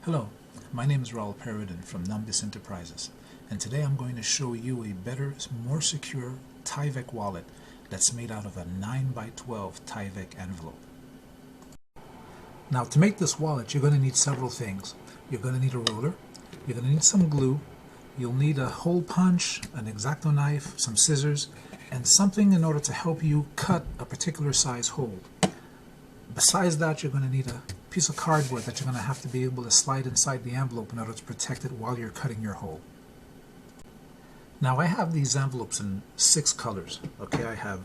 Hello, my name is Raul Peridin from Numbiss Enterprises, and today I'm going to show you a better, more secure Tyvek wallet that's made out of a 9x12 Tyvek envelope. Now, to make this wallet, you're going to need several things. You're going to need a roller, you're going to need some glue, you'll need a hole punch, an X-Acto knife, some scissors, and something in order to help you cut a particular size hole. Besides that, you're going to need a piece of cardboard that you're going to have to be able to slide inside the envelope in order to protect it while you're cutting your hole. Now, I have these envelopes in 6 colors. Okay, I have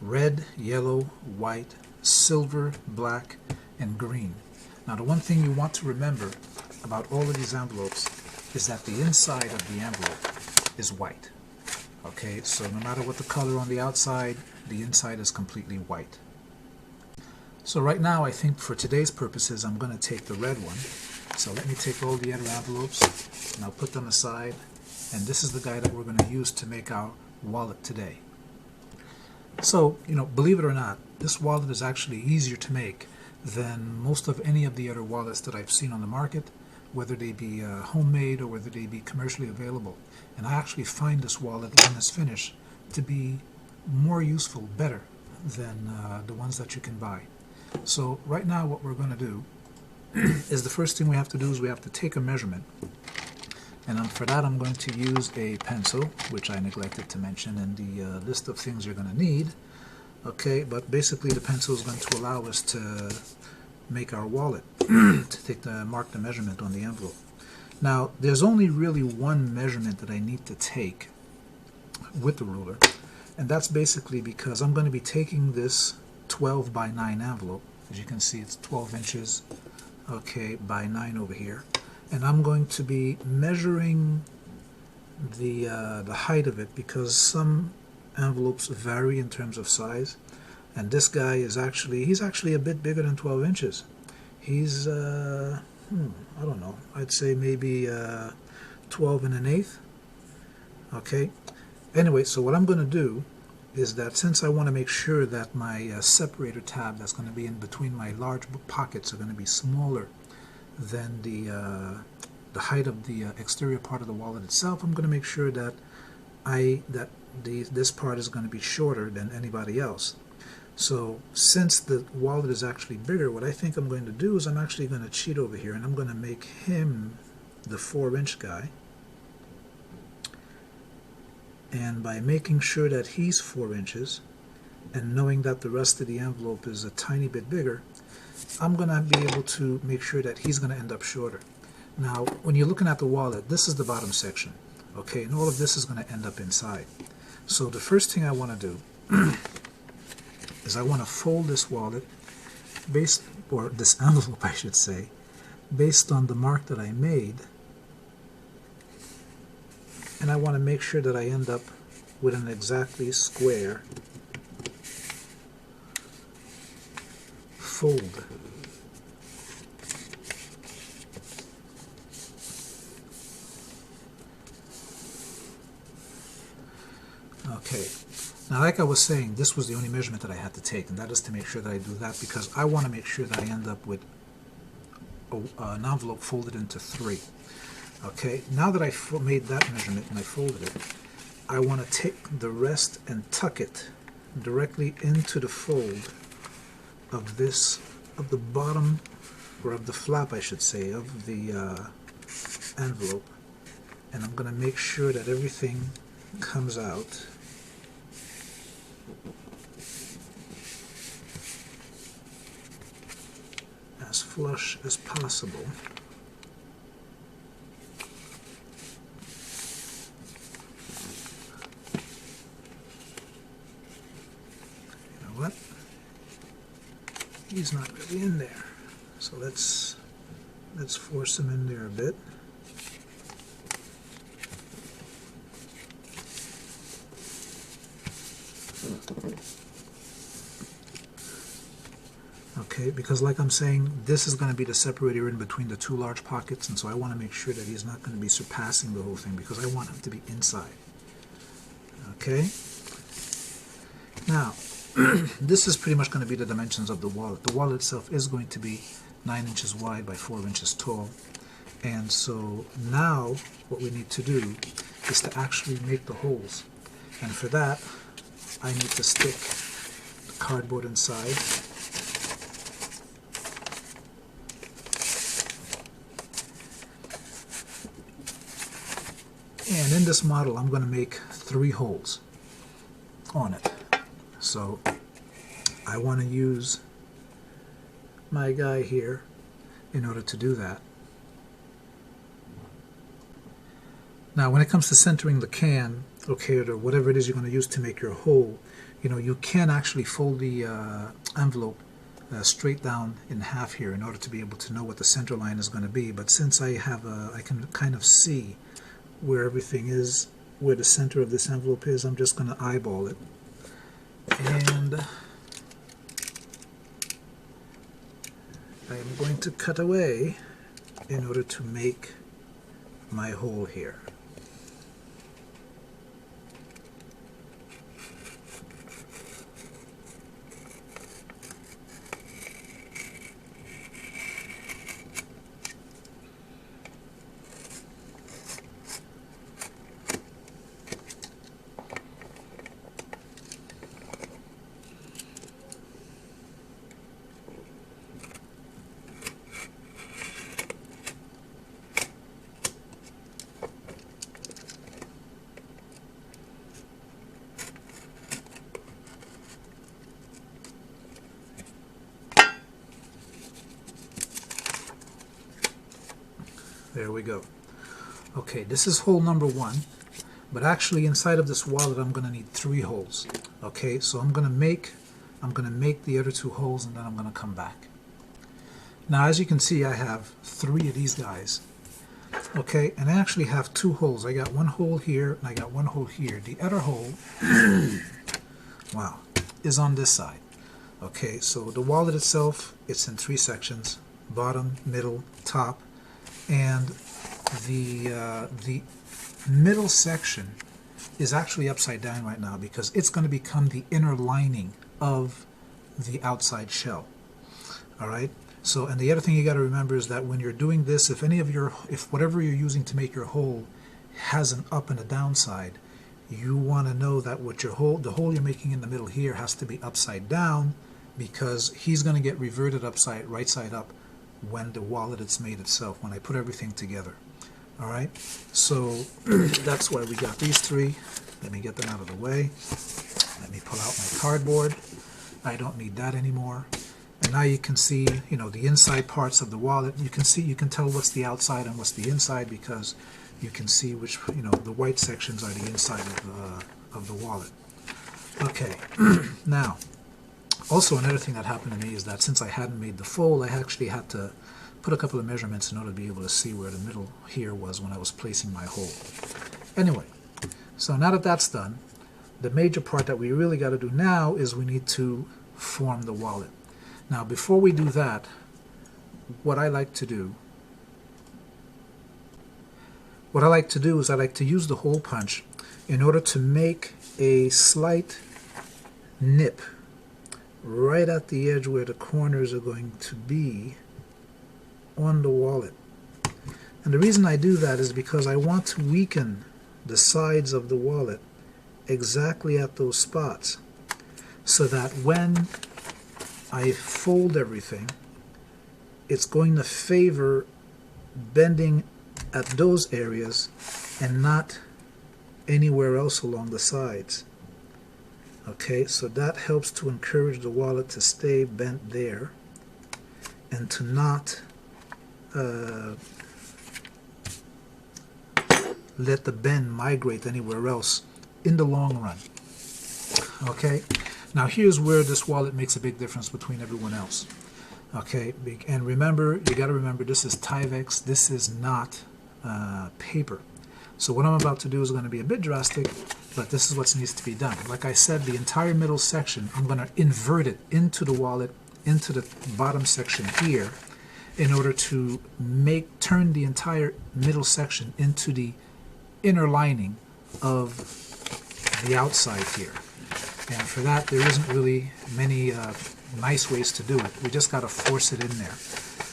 red, yellow, white, silver, black, and green. Now, the one thing you want to remember about all of these envelopes is that the inside of the envelope is white. Okay, so no matter what the color on the outside, the inside is completely white. So right now, I think for today's purposes, I'm going to take the red one. So let me take all the other envelopes and I'll put them aside. And this is the guy that we're going to use to make our wallet today. So, believe it or not, this wallet is actually easier to make than most of any of the other wallets that I've seen on the market, whether they be homemade or whether they be commercially available. And I actually find this wallet, when it's finished, to be more useful, better than the ones that you can buy. So right now what we're going to do is the first thing we have to do is we have to take a measurement. And for that I'm going to use a pencil, which I neglected to mention in the list of things you're going to need. Okay, but basically the pencil is going to allow us to make our wallet, to mark the measurement on the envelope. Now, there's only really one measurement that I need to take with the ruler, and that's basically because I'm going to be taking this 12 by 9 envelope. As you can see, it's 12 inches, okay, by 9 over here, and I'm going to be measuring the height of it, because some envelopes vary in terms of size, and this guy is he's actually a bit bigger than 12 inches. He's I don't know, I'd say maybe 12 1/8. Okay, anyway, so what I'm going to do is that since I want to make sure that my separator tab that's going to be in between my large pockets are going to be smaller than the height of the exterior part of the wallet itself, I'm going to make sure that this part is going to be shorter than anybody else. So since the wallet is actually bigger, what I think I'm going to do is I'm actually going to cheat over here, and I'm going to make him the 4-inch guy. And by making sure that he's 4 inches and knowing that the rest of the envelope is a tiny bit bigger, I'm going to be able to make sure that he's going to end up shorter. Now, when you're looking at the wallet, this is the bottom section, okay, and all of this is going to end up inside. So the first thing I want to do is I want to fold this wallet, or this envelope I should say, based on the mark that I made, and I want to make sure that I end up with an exactly square fold. Okay, now like I was saying, this was the only measurement that I had to take, and that is to make sure that I do that because I want to make sure that I end up with an envelope folded into 3. Okay, now that I made that measurement and I folded it, I want to take the rest and tuck it directly into the fold of the bottom, or of the flap I should say, of the envelope, and I'm going to make sure that everything comes out as flush as possible. What? He's not really in there, so let's force him in there a bit. Okay, because like I'm saying, this is going to be the separator in between the 2 large pockets, and so I want to make sure that he's not going to be surpassing the whole thing because I want him to be inside. Okay, now this is pretty much going to be the dimensions of the wallet. The wallet itself is going to be 9 inches wide by 4 inches tall. And so now what we need to do is to actually make the holes. And for that, I need to stick the cardboard inside. And in this model, I'm going to make 3 holes on it. So I want to use my guy here in order to do that. Now when it comes to centering the can, okay, or whatever it is you're going to use to make your hole, you know, you can actually fold the envelope straight down in half here in order to be able to know what the center line is going to be. But since I can kind of see where everything is, where the center of this envelope is, I'm just going to eyeball it. And I am going to cut away in order to make my hole here. There we go. Okay, this is hole number 1, but actually inside of this wallet I'm going to need 3 holes. Okay, so I'm going to make the other 2 holes, and then I'm going to come back. Now as you can see, I have 3 of these guys. Okay, and I actually have 2 holes. I got 1 hole here and I got 1 hole here. The other hole wow, is on this side. Okay, so the wallet itself, it's in 3 sections: bottom, middle, top. And the middle section is actually upside down right now because it's going to become the inner lining of the outside shell. All right. So, and the other thing you got to remember is that when you're doing this, if whatever you're using to make your hole has an up and a down side, you want to know that the hole you're making in the middle here has to be upside down, because he's going to get reverted right side up when the wallet is made itself, when I put everything together. Alright, so that's why we got these 3. Let me get them out of the way. Let me pull out my cardboard. I don't need that anymore. And now you can see, you know, the inside parts of the wallet. You can tell what's the outside and what's the inside, because you can see which, you know, the white sections are the inside of the wallet. Okay, now also, another thing that happened to me is that since I hadn't made the fold, I actually had to put a couple of measurements in order to be able to see where the middle here was when I was placing my hole. Anyway, so now that that's done, the major part that we really got to do now is we need to form the wallet. Now, before we do that, what I like to do is I like to use the hole punch in order to make a slight nip right at the edge where the corners are going to be on the wallet. And the reason I do that is because I want to weaken the sides of the wallet exactly at those spots, so that when I fold everything, it's going to favor bending at those areas and not anywhere else along the sides. Okay, so that helps to encourage the wallet to stay bent there and to not let the bend migrate anywhere else in the long run. Okay, now here's where this wallet makes a big difference between everyone else. Okay, and remember, you got to remember, this is Tyvek, this is not paper. So what I'm about to do is going to be a bit drastic, but this is what needs to be done. Like I said, the entire middle section, I'm going to invert it into the wallet, into the bottom section here, in order to turn the entire middle section into the inner lining of the outside here. And for that, there isn't really many nice ways to do it. We just got to force it in there.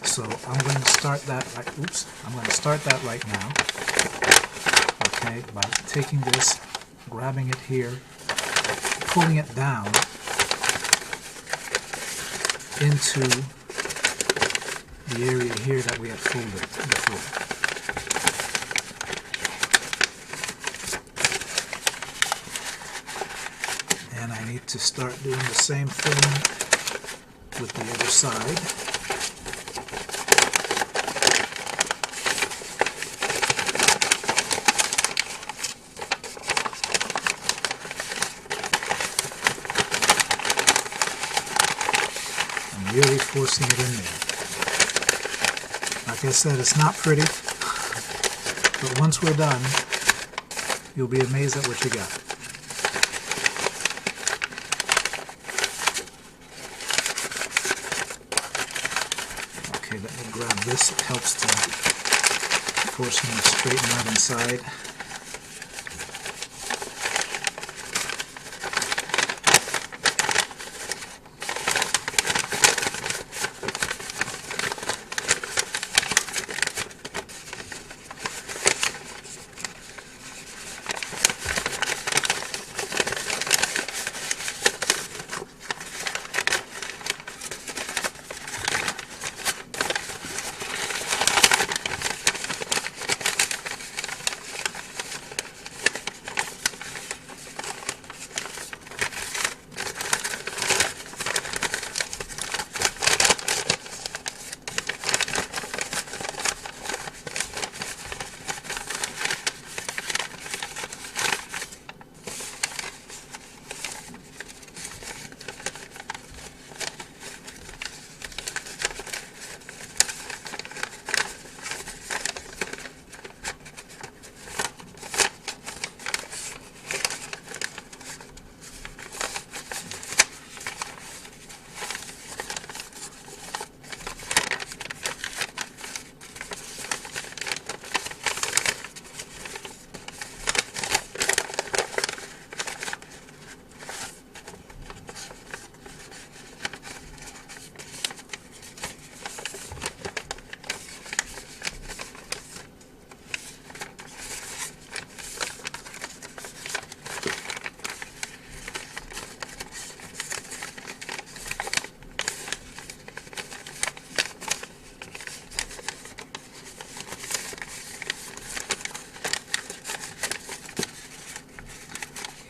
So I'm going to start that right now. Okay, by taking this, grabbing it here, pulling it down into the area here that we had folded before. And I need to start doing the same thing with the other side. I'm really forcing it in there. Like I said, it's not pretty, but once we're done, you'll be amazed at what you got. Okay, let me grab this. It helps to force me to straighten out inside.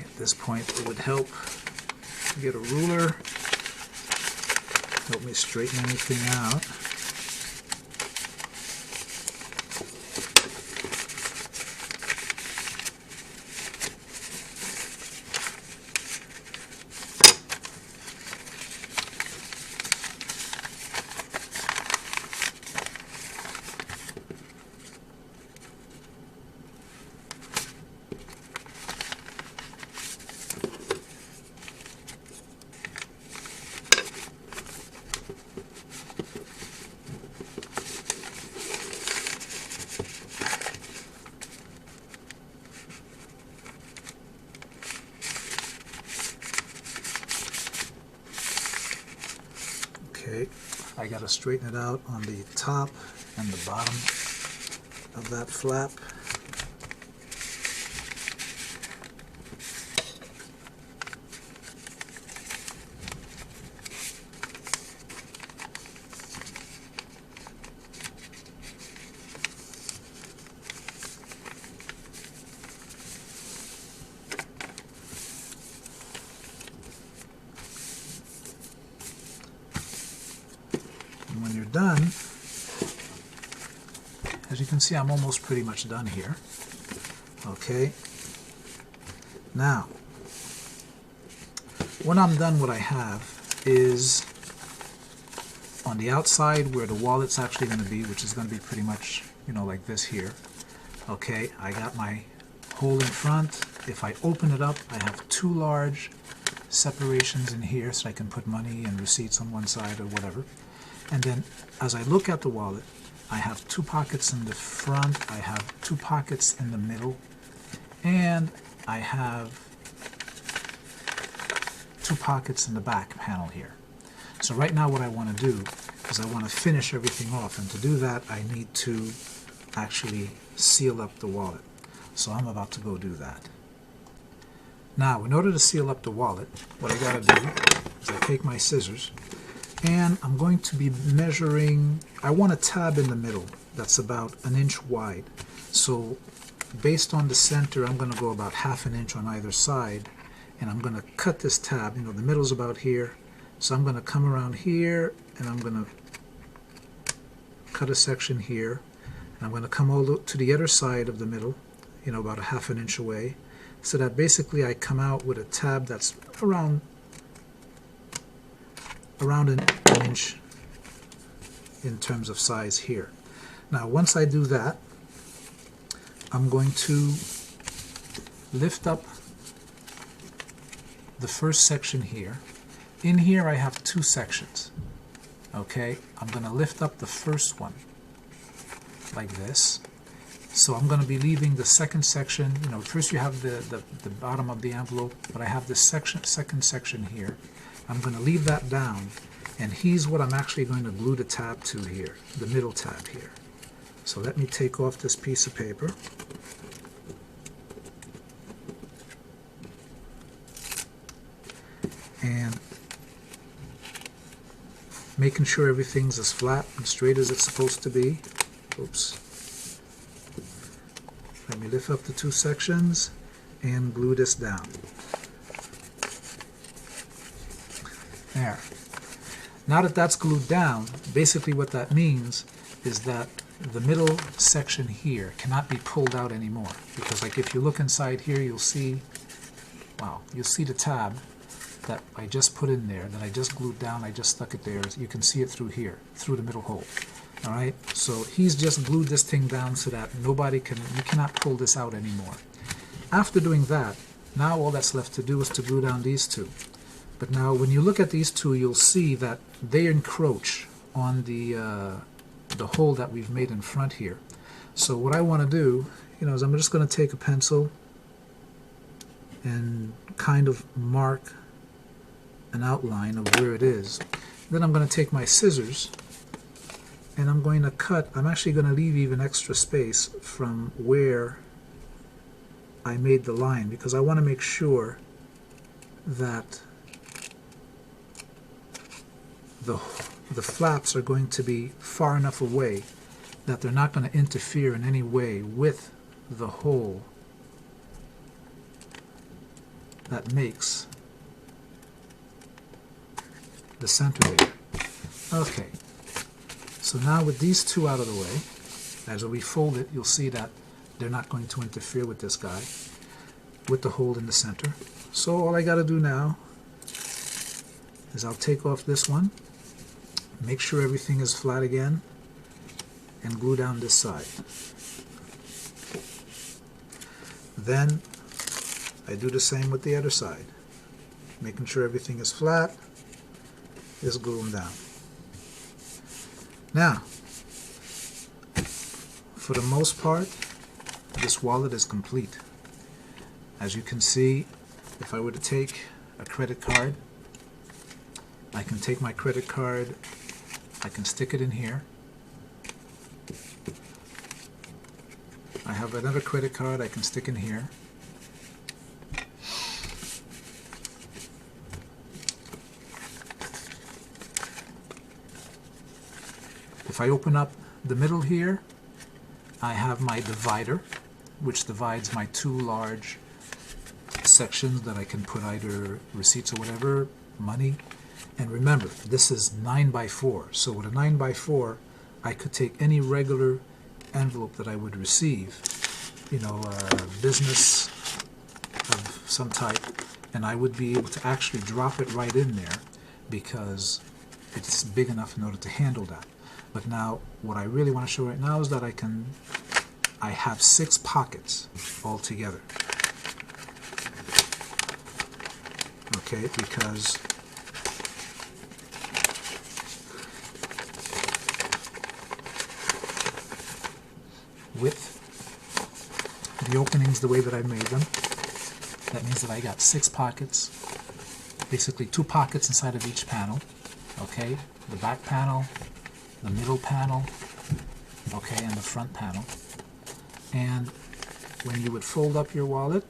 At this point, it would help to get a ruler, help me straighten anything out. Okay, I got to straighten it out on the top and the bottom of that flap. When you're done, as you can see, I'm almost pretty much done here. Okay, now when I'm done, what I have is on the outside where the wallet's actually going to be, which is going to be pretty much, you know, like this here. Okay, I got my hole in front. If I open it up, I have two large separations in here so I can put money and receipts on one side or whatever. And then as I look at the wallet, I have two pockets in the front, I have two pockets in the middle, and I have two pockets in the back panel here. So right now what I want to do because I want to finish everything off, and to do that I need to actually seal up the wallet. So I'm about to go do that. Now, in order to seal up the wallet, what I got to do is I take my scissors and I'm going to be measuring. I want a tab in the middle that's about 1 inch wide. So based on the center, I'm going to go about 1/2 inch on either side, and I'm going to cut this tab. You know, the middle's about here, so I'm going to come around here and I'm going to cut a section here, and I'm going to come all to the other side of the middle, you know, about 1/2 inch away, so that basically I come out with a tab that's around an inch in terms of size here. Now once I do that, I'm going to lift up the first section here. In here I have 2 sections. Okay, I'm going to lift up the first one like this. So I'm going to be leaving the second section. You know, first you have the bottom of the envelope, but I have this second section here. I'm going to leave that down, and here's what I'm actually going to glue the tab to here, the middle tab here. So let me take off this piece of paper. And making sure everything's as flat and straight as it's supposed to be. Oops. Let me lift up the 2 sections and glue this down. There. Now that that's glued down, basically what that means is that the middle section here cannot be pulled out anymore, because like if you look inside here, you'll see, wow, you'll see the tab that I just put in there, that I just glued down. I just stuck it there. You can see it through here, through the middle hole. All right, so he's just glued this thing down so that you cannot pull this out anymore. After doing that, now all that's left to do is to glue down these 2. But now when you look at these 2, you'll see that they encroach on the hole that we've made in front here. So what I want to do, you know, is I'm just going to take a pencil and kind of mark an outline of where it is. Then I'm going to take my scissors and I'm going to cut. I'm actually going to leave even extra space from where I made the line, because I want to make sure that the flaps are going to be far enough away that they're not going to interfere in any way with the hole that makes the center there. Okay, so now with these 2 out of the way, as we fold it, you'll see that they're not going to interfere with this guy, with the hole in the center. So all I got to do now is I'll take off this one, make sure everything is flat again, and glue down this side. Then I do the same with the other side, making sure everything is flat. Just glue them down. Now, for the most part, this wallet is complete. As you can see, if I were to take a credit card, I can take my credit card, I can stick it in here. I have another credit card I can stick in here. If I open up the middle here, I have my divider, which divides my 2 large sections that I can put either receipts or whatever, money. And remember, this is 9x4, so with a 9x4 I could take any regular envelope that I would receive, you know, business of some type, and I would be able to actually drop it right in there because it's big enough in order to handle that. But now what I really want to show right now is that I have 6 pockets altogether. Okay, because with the openings the way that I made them, that means that I got 6 pockets, basically 2 pockets inside of each panel. Okay, the back panel the middle panel, okay, and the front panel. And when you would fold up your wallet,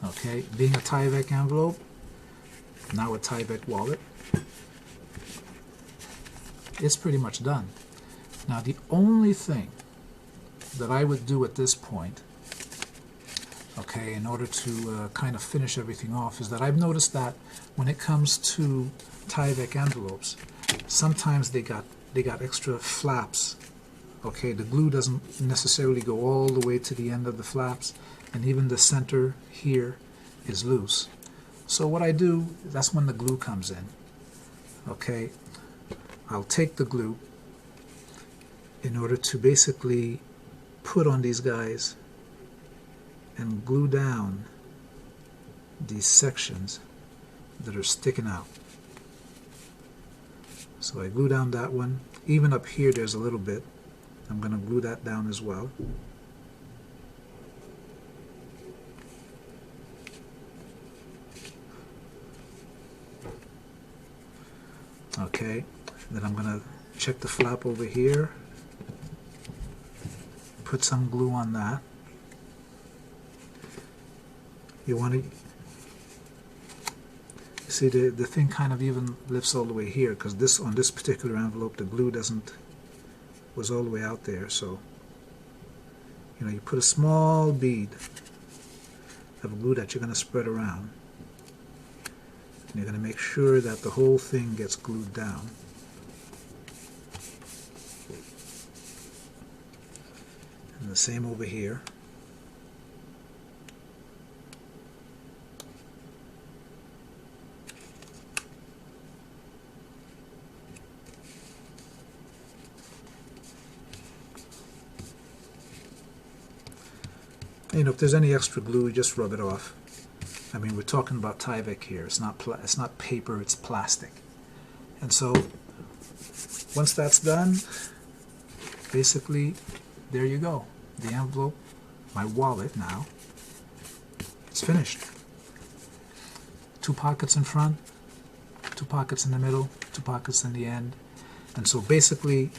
okay, being a Tyvek envelope, now a Tyvek wallet, it's pretty much done. Now the only thing that I would do at this point, okay, in order to kind of finish everything off, is that I've noticed that when it comes to Tyvek envelopes, sometimes they got extra flaps. Okay, the glue doesn't necessarily go all the way to the end of the flaps, and even the center here is loose. So what I do, that's when the glue comes in. Okay, I'll take the glue in order to basically put on these guys and glue down these sections that are sticking out. So I glue down that one. Even up here there's a little bit. I'm going to glue that down as well. Okay, then I'm going to check the flap over here, put some glue on that. You want to see the thing kind of even lifts all the way here, because this, on this particular envelope, the glue was all the way out there. So you put a small bead of glue that you're going to spread around, and you're going to make sure that the whole thing gets glued down. And the same over here. If there's any extra glue, just rub it off. I mean, we're talking about Tyvek here. It's not paper, it's plastic. And so once that's done, basically there you go. The envelope, my wallet now, it's finished. 2 pockets in front, 2 pockets in the middle, 2 pockets in the end. And so basically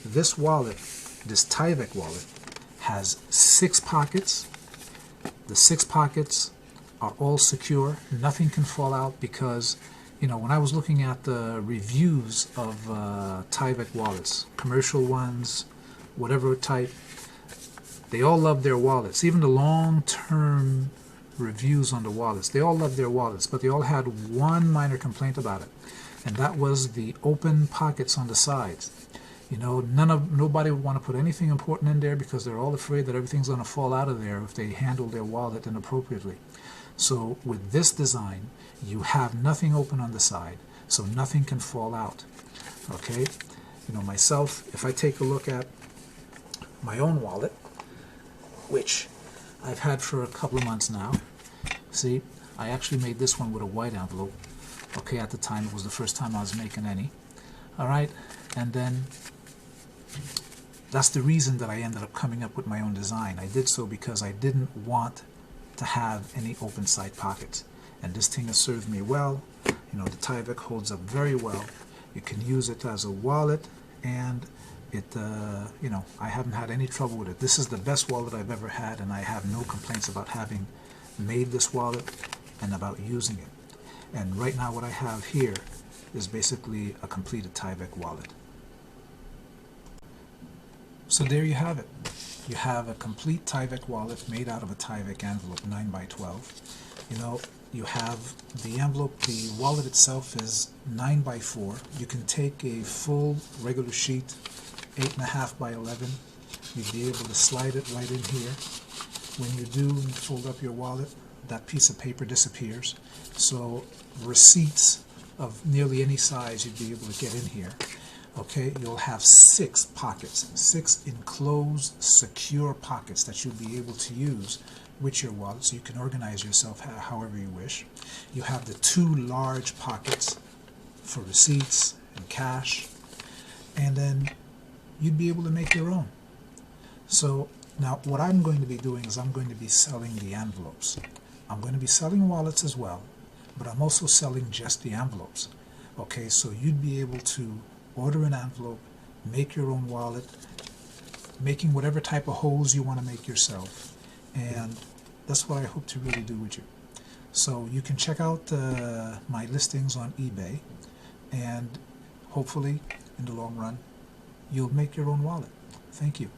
this wallet, this Tyvek wallet, has 6 pockets. The 6 pockets are all secure. Nothing can fall out, because when I was looking at the reviews of Tyvek wallets, commercial ones, whatever type, they all love their wallets. Even the long-term reviews on the wallets, they all love their wallets, but they all had one minor complaint about it, and that was the open pockets on the sides. Nobody would want to put anything important in there, because they're all afraid that everything's going to fall out of there if they handle their wallet inappropriately. So with this design, you have nothing open on the side, so nothing can fall out. Okay, myself, if I take a look at my own wallet, which I've had for a couple of months now, see, I actually made this one with a white envelope. Okay, at the time, it was the first time I was making any. Alright, and then that's the reason that I ended up coming up with my own design. I did so because I didn't want to have any open side pockets, and this thing has served me well. The Tyvek holds up very well. You can use it as a wallet, and it I haven't had any trouble with it. This is the best wallet I've ever had, and I have no complaints about having made this wallet and about using it. And right now what I have here is basically a completed Tyvek wallet. So there you have it. You have a complete Tyvek wallet made out of a Tyvek envelope, 9x12. You have the envelope, the wallet itself is 9x4. You can take a full regular sheet, 8.5x11. You'd be able to slide it right in here. When you do fold up your wallet, that piece of paper disappears. So receipts of nearly any size you'd be able to get in here. Okay, you'll have 6 pockets, 6 enclosed, secure pockets that you'll be able to use with your wallet, so you can organize yourself however you wish. You have the 2 large pockets for receipts and cash, and then you'd be able to make your own. So Now, what I'm going to be doing is I'm going to be selling the envelopes. I'm going to be selling wallets as well, but I'm also selling just the envelopes. Okay, so you'd be able to order an envelope, make your own wallet, making whatever type of holes you want to make yourself, and that's what I hope to really do with you. So you can check out my listings on eBay, and hopefully in the long run you'll make your own wallet. Thank you.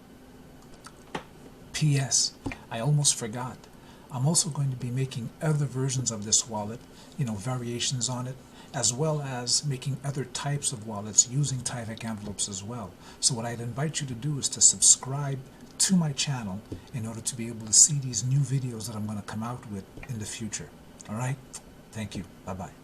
P.S. I almost forgot. I'm also going to be making other versions of this wallet, variations on it, as well as making other types of wallets using Tyvek envelopes as well. So what I'd invite you to do is to subscribe to my channel in order to be able to see these new videos that I'm going to come out with in the future. All right? Thank you. Bye-bye.